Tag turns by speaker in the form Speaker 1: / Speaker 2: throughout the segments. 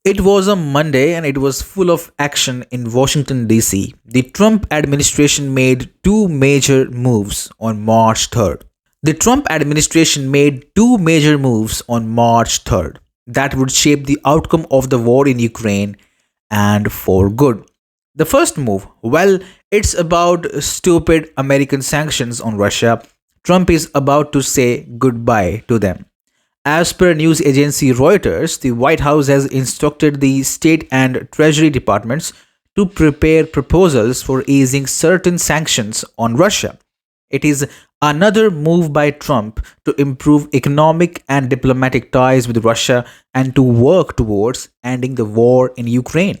Speaker 1: It was a Monday and it was full of action in Washington, D.C. The Trump administration made two major moves on March 3rd. The Trump administration made two major moves on March 3rd that would shape the outcome of the war in Ukraine and for good. The first move, well, it's about stupid American sanctions on Russia. Trump is about to say goodbye to them. As per news agency Reuters, the White House has instructed the State and Treasury departments to prepare proposals for easing certain sanctions on Russia. It is another move by Trump to improve economic and diplomatic ties with Russia and to work towards ending the war in Ukraine.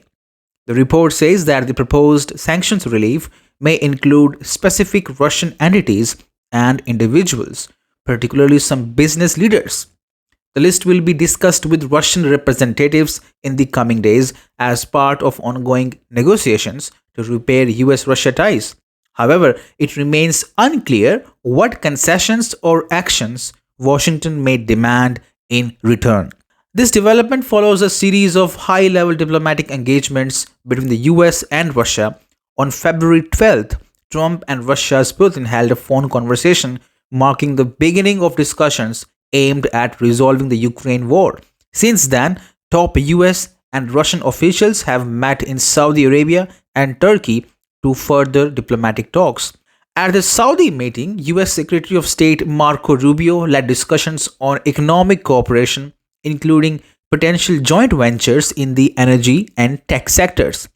Speaker 1: The report says that the proposed sanctions relief may include specific Russian entities and individuals, particularly some business leaders. The list will be discussed with Russian representatives in the coming days as part of ongoing negotiations to repair US Russia ties. However, it remains unclear what concessions or actions Washington may demand in return. This development follows a series of high level diplomatic engagements between the US and Russia. On February 12th, Trump and Russia's Putin held a phone conversation marking the beginning of discussions aimed at resolving the Ukraine war. Since then, top US and Russian officials have met in Saudi Arabia and Turkey to further diplomatic talks. At the Saudi meeting, US Secretary of State Marco Rubio led discussions on economic cooperation, including potential joint ventures in the energy and tech sectors.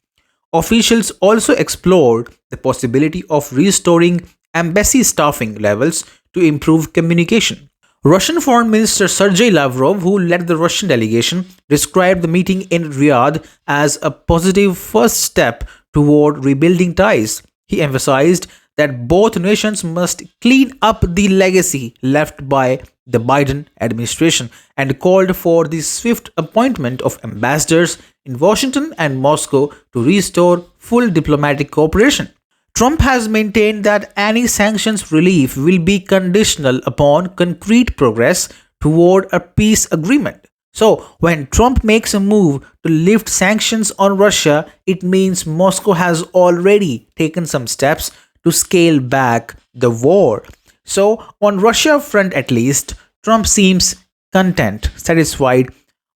Speaker 1: Officials also explored the possibility of restoring embassy staffing levels to improve communication. Russian Foreign Minister Sergei Lavrov, who led the Russian delegation, described the meeting in Riyadh as a positive first step toward rebuilding ties. He emphasized that both nations must clean up the legacy left by the Biden administration and called for the swift appointment of ambassadors in Washington and Moscow to restore full diplomatic cooperation. Trump has maintained that any sanctions relief will be conditional upon concrete progress toward a peace agreement. So, when Trump makes a move to lift sanctions on Russia, it means Moscow has already taken some steps to scale back the war. So, on Russia front at least, Trump seems content, satisfied,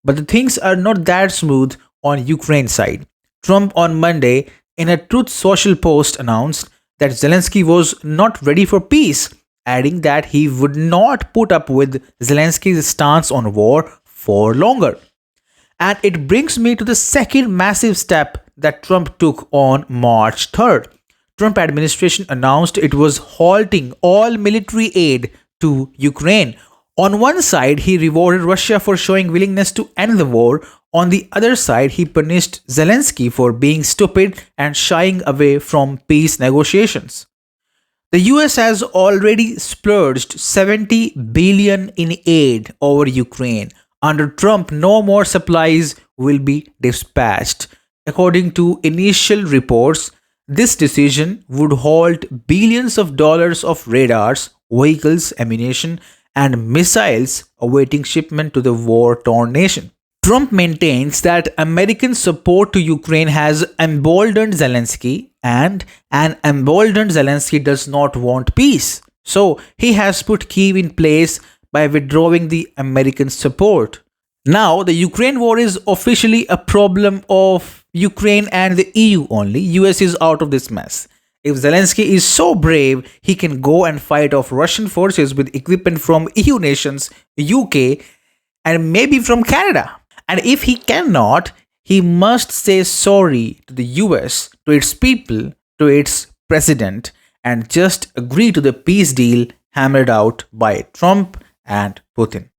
Speaker 1: but the things are not that smooth on Ukraine side. Trump on Monday in a Truth Social post announced that Zelensky was not ready for peace, adding that he would not put up with Zelensky's stance on war for longer. And it brings me to the second massive step that Trump took on March 3rd. Trump administration announced it was halting all military aid to Ukraine. On one side, he rewarded Russia for showing willingness to end the war. On the other side, he punished Zelensky for being stupid and shying away from peace negotiations. The US has already splurged 70 billion in aid over Ukraine. Under Trump, no more supplies will be dispatched. According to initial reports, this decision would halt billions of dollars of radars, vehicles, ammunition, and missiles awaiting shipment to the war-torn nation. Trump maintains that American support to Ukraine has emboldened Zelensky, and an emboldened Zelensky does not want peace. So he has put Kyiv in place by withdrawing the American support. Now, the Ukraine war is officially a problem of Ukraine and the EU only. US is out of this mess. If Zelensky is so brave, he can go and fight off Russian forces with equipment from EU nations, UK, and maybe from Canada. And if he cannot, he must say sorry to the US, to its people, to its president, and just agree to the peace deal hammered out by Trump and Putin.